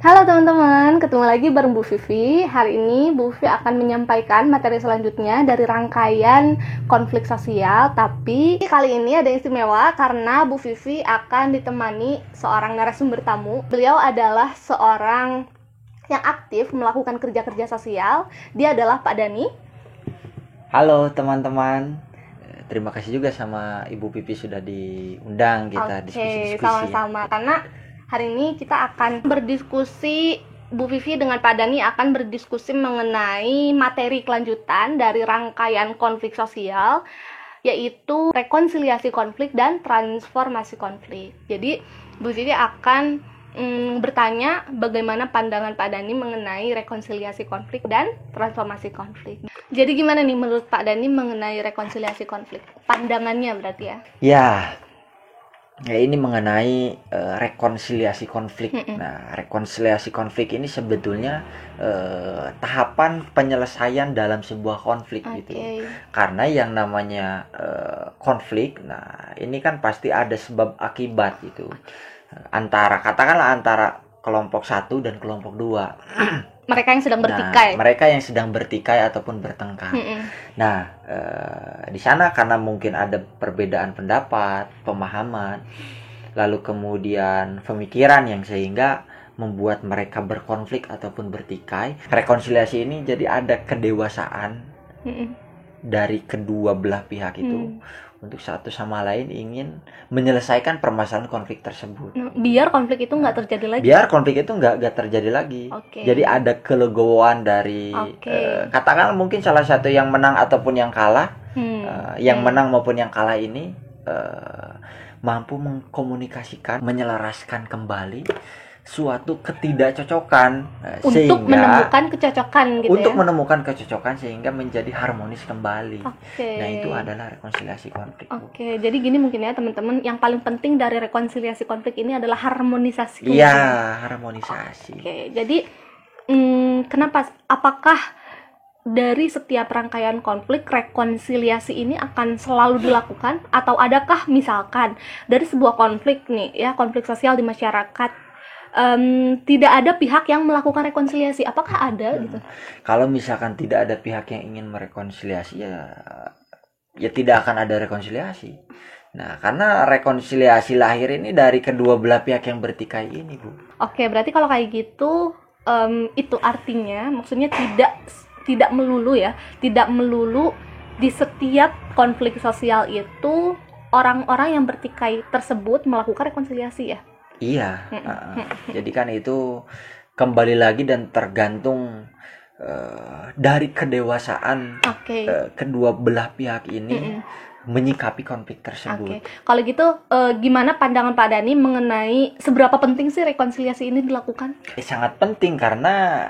Halo teman-teman, ketemu lagi bareng Bu Vivi. Hari ini Bu Vivi akan menyampaikan materi selanjutnya dari rangkaian konflik sosial. Tapi kali ini ada yang istimewa karena Bu Vivi akan ditemani seorang narasumber tamu. Beliau adalah seorang yang aktif melakukan kerja-kerja sosial. Dia adalah Pak Dani. Halo teman-teman. Terima kasih juga sama Ibu Vivi sudah diundang kita diskusi-diskusi. Sama-sama karena hari ini kita akan berdiskusi, Bu Vivi dengan Pak Dani akan berdiskusi mengenai materi kelanjutan dari rangkaian konflik sosial, yaitu rekonsiliasi konflik dan transformasi konflik. Jadi Bu Vivi akan bertanya bagaimana pandangan Pak Dani mengenai rekonsiliasi konflik dan transformasi konflik. Jadi gimana nih menurut Pak Dani mengenai rekonsiliasi konflik? Pandangannya berarti ya? Ya ini mengenai rekonsiliasi konflik. Nah, rekonsiliasi konflik ini sebetulnya tahapan penyelesaian dalam sebuah konflik gitu. Karena yang namanya konflik, nah ini kan pasti ada sebab akibat gitu. Katakanlah antara kelompok 1 dan kelompok 2. Mereka yang sedang bertikai. Nah, mereka yang sedang bertikai ataupun bertengkar. Nah, di sana karena mungkin ada perbedaan pendapat, pemahaman, lalu kemudian pemikiran yang sehingga membuat mereka berkonflik ataupun bertikai. Rekonsiliasi ini jadi ada kedewasaan dari kedua belah pihak itu untuk satu sama lain ingin menyelesaikan permasalahan konflik tersebut. Biar konflik itu nggak terjadi lagi. Biar konflik itu nggak terjadi lagi. Jadi ada kelegowoan dari katakanlah mungkin salah satu yang menang ataupun yang kalah, yang menang maupun yang kalah ini mampu mengkomunikasikan, menyelaraskan kembali suatu ketidakcocokan untuk menemukan kecocokan gitu untuk menemukan kecocokan sehingga menjadi harmonis kembali. Nah, itu adalah rekonsiliasi konflik. Jadi gini mungkin ya teman-teman, yang paling penting dari rekonsiliasi konflik ini adalah harmonisasi. Iya, harmonisasi. Jadi apakah dari setiap rangkaian konflik rekonsiliasi ini akan selalu dilakukan, atau adakah misalkan dari sebuah konflik nih ya, konflik sosial di masyarakat, tidak ada pihak yang melakukan rekonsiliasi? Apakah ada gitu? Kalau misalkan tidak ada pihak yang ingin merekonsiliasi, ya tidak akan ada rekonsiliasi. Nah, karena rekonsiliasi lahir ini dari kedua belah pihak yang bertikai ini, Bu. Berarti kalau kayak gitu, itu artinya maksudnya tidak melulu di setiap konflik sosial itu orang-orang yang bertikai tersebut melakukan rekonsiliasi ya? Iya, jadi kan itu kembali lagi dan tergantung dari kedewasaan kedua belah pihak ini menyikapi konflik tersebut. Kalau gitu, gimana pandangan Pak Dani mengenai seberapa penting sih rekonsiliasi ini dilakukan? Sangat penting karena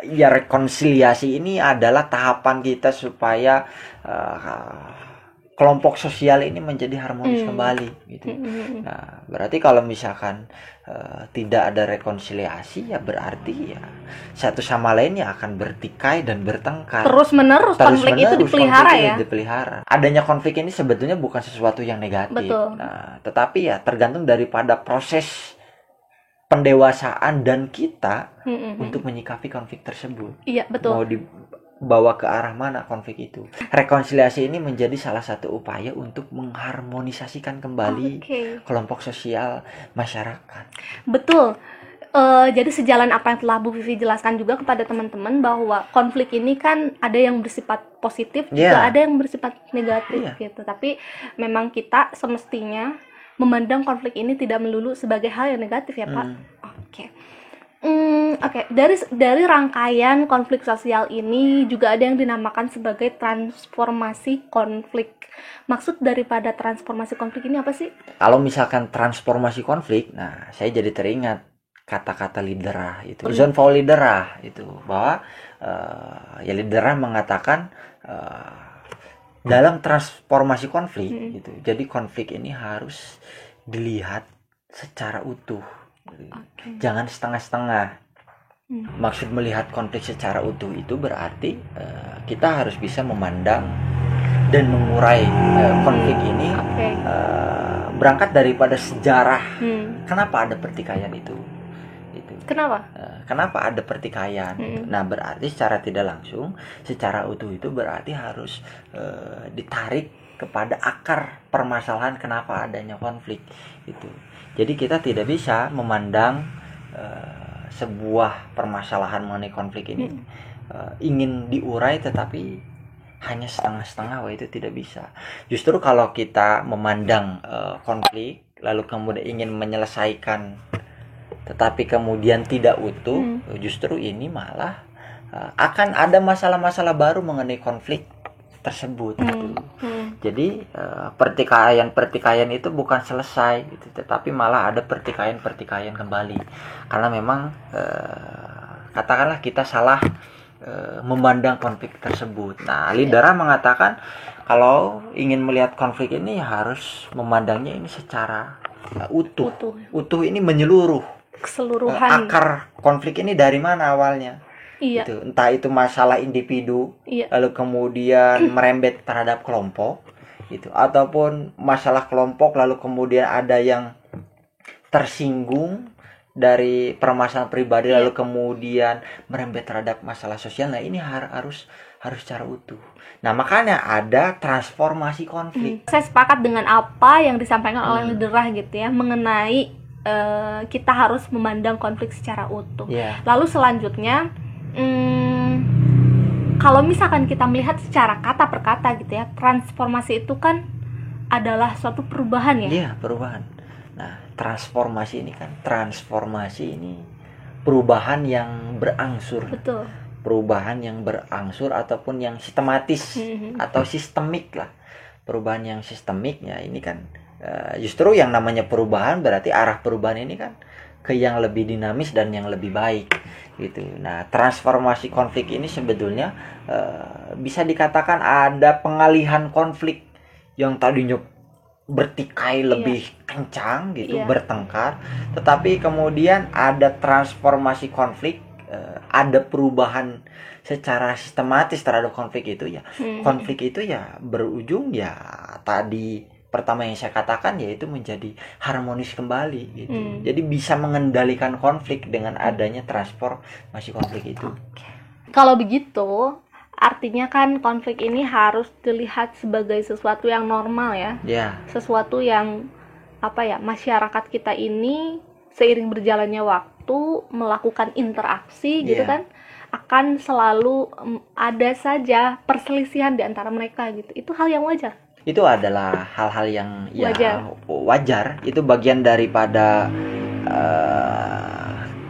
ya rekonsiliasi ini adalah tahapan kita supaya kelompok sosial ini menjadi harmonis kembali gitu. Nah, berarti kalau misalkan tidak ada rekonsiliasi, ya berarti ya satu sama lain ya akan bertikai dan bertengkar. Terus-menerus konflik itu dipelihara. Adanya konflik ini sebetulnya bukan sesuatu yang negatif. Betul. Nah, tetapi ya tergantung daripada proses pendewasaan dan kita untuk menyikapi konflik tersebut. Iya, betul. Mau dibawa ke arah mana konflik itu. Rekonsiliasi ini menjadi salah satu upaya untuk mengharmonisasikan kembali kelompok sosial masyarakat. Betul. Jadi sejalan apa yang telah Bu Vivi jelaskan juga kepada teman-teman, bahwa konflik ini kan ada yang bersifat positif, juga ada yang bersifat negatif gitu. Tapi memang kita semestinya memandang konflik ini tidak melulu sebagai hal yang negatif ya, Pak. Dari rangkaian konflik sosial ini juga ada yang dinamakan sebagai transformasi konflik. Maksud daripada transformasi konflik ini apa sih? Kalau misalkan transformasi konflik, nah saya jadi teringat kata-kata Liederah itu, John Paul Liederah itu, bahwa Liederah mengatakan dalam transformasi konflik gitu. Jadi konflik ini harus dilihat secara utuh. Jangan setengah-setengah. Maksud melihat konflik secara utuh itu berarti kita harus bisa memandang dan mengurai konflik ini berangkat daripada sejarah kenapa ada pertikaian itu. Kenapa? Kenapa ada pertikaian? Nah, berarti secara tidak langsung, secara utuh itu berarti harus ditarik kepada akar permasalahan kenapa adanya konflik itu. Jadi kita tidak bisa memandang sebuah permasalahan mengenai konflik ini ingin diurai tetapi hanya setengah-setengah, wah itu tidak bisa. Justru kalau kita memandang konflik lalu kemudian ingin menyelesaikan tetapi kemudian tidak utuh, justru ini malah akan ada masalah-masalah baru mengenai konflik tersebut gitu. Jadi pertikaian itu bukan selesai gitu, tetapi malah ada pertikaian kembali karena memang katakanlah kita salah memandang konflik tersebut. Nah, Lidera mengatakan kalau ingin melihat konflik ini harus memandangnya ini secara utuh. Utuh ini menyeluruh. Keseluruhan. Akar konflik ini dari mana awalnya? Iya. Gitu. Entah itu masalah individu, lalu kemudian merembet terhadap kelompok, gitu. Ataupun masalah kelompok lalu kemudian ada yang tersinggung dari permasalahan pribadi lalu kemudian merembet terhadap masalah sosial. Nah, ini harus secara utuh. Nah, makanya ada transformasi konflik. Saya sepakat dengan apa yang disampaikan oleh Lidera gitu ya, mengenai kita harus memandang konflik secara utuh. Lalu selanjutnya, kalau misalkan kita melihat secara kata per kata gitu ya, transformasi itu kan adalah suatu perubahan ya. Iya, perubahan. Nah, transformasi ini perubahan yang berangsur. Betul. Perubahan yang berangsur ataupun yang sistematis atau sistemik lah. Perubahan yang sistemiknya ini kan justru yang namanya perubahan berarti arah perubahan ini kan ke yang lebih dinamis dan yang lebih baik gitu. Nah, transformasi konflik ini sebetulnya bisa dikatakan ada pengalihan konflik yang tadinya bertikai lebih kencang gitu, bertengkar, tetapi kemudian ada transformasi konflik, ada perubahan secara sistematis terhadap konflik itu ya. Konflik itu ya berujung ya tadi pertama yang saya katakan yaitu menjadi harmonis kembali gitu. Jadi bisa mengendalikan konflik dengan adanya transformasi konflik itu. Kalau begitu, artinya kan konflik ini harus dilihat sebagai sesuatu yang normal ya. Sesuatu yang masyarakat kita ini seiring berjalannya waktu melakukan interaksi gitu kan, akan selalu ada saja perselisihan di antara mereka gitu. Itu hal yang wajar. Itu adalah hal-hal yang wajar. Itu bagian daripada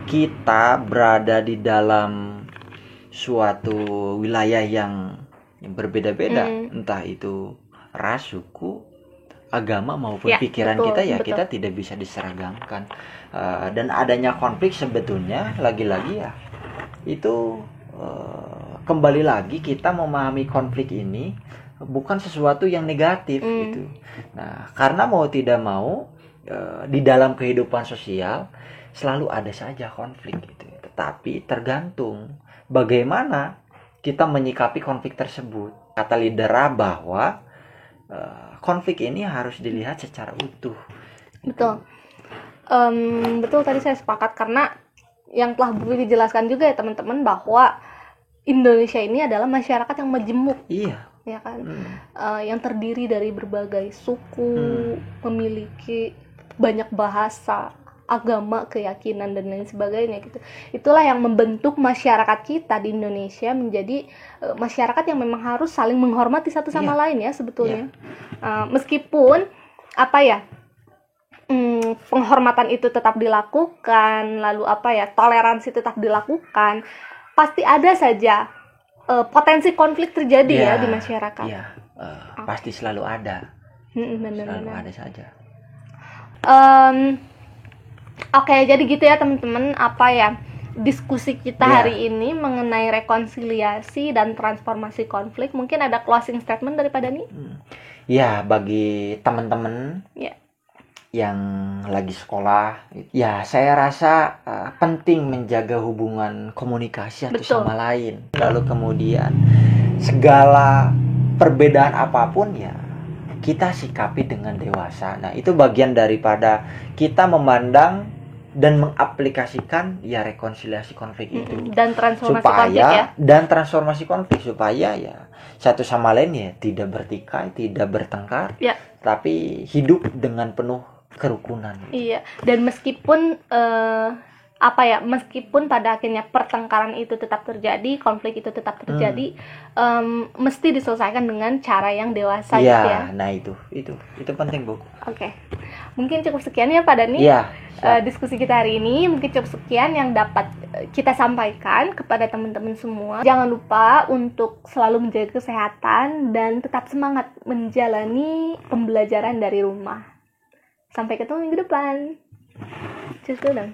kita berada di dalam suatu wilayah yang berbeda-beda, entah itu ras, suku, agama maupun pikiran kita ya, kita tidak bisa diseragamkan. Dan adanya konflik sebetulnya lagi-lagi ya itu kembali lagi kita memahami konflik ini bukan sesuatu yang negatif gitu. Nah, karena mau tidak mau di dalam kehidupan sosial selalu ada saja konflik gitu. Tetapi tergantung bagaimana kita menyikapi konflik tersebut. Kata Lidera bahwa konflik ini harus dilihat secara utuh. Betul. Betul, tadi saya sepakat karena yang telah dijelaskan juga ya teman-teman bahwa Indonesia ini adalah masyarakat yang majemuk. Iya. Ya kan, yang terdiri dari berbagai suku, memiliki banyak bahasa, agama, keyakinan dan lain sebagainya gitu. Itulah yang membentuk masyarakat kita di Indonesia menjadi masyarakat yang memang harus saling menghormati satu sama lain ya sebetulnya. Meskipun penghormatan itu tetap dilakukan, lalu toleransi tetap dilakukan, pasti ada saja potensi konflik terjadi ya di masyarakat. Pasti selalu ada. Selalu ada saja. Oke, jadi gitu ya teman-teman, diskusi kita hari ini mengenai rekonsiliasi dan transformasi konflik. Mungkin ada closing statement dari Pak Dani? Ya, bagi teman-teman yang lagi sekolah, ya saya rasa penting menjaga hubungan komunikasi satu sama lain. Lalu kemudian segala perbedaan apapun ya kita sikapi dengan dewasa. Nah, itu bagian daripada kita memandang dan mengaplikasikan ya rekonsiliasi konflik itu dan transformasi konflik ya. Dan transformasi konflik supaya ya satu sama lain ya tidak bertikai, tidak bertengkar, ya, tapi hidup dengan penuh kerukunan. Iya, dan meskipun meskipun pada akhirnya pertengkaran itu tetap terjadi, konflik itu tetap terjadi, mesti diselesaikan dengan cara yang dewasa gitu ya. Nah itu penting, Bu. Oke. Mungkin cukup sekian ya Pak Dani. Iya. Diskusi kita hari ini mungkin cukup sekian yang dapat kita sampaikan kepada teman-teman semua. Jangan lupa untuk selalu menjaga kesehatan dan tetap semangat menjalani pembelajaran dari rumah. Sampai ketemu minggu depan. Cheers dulu dong.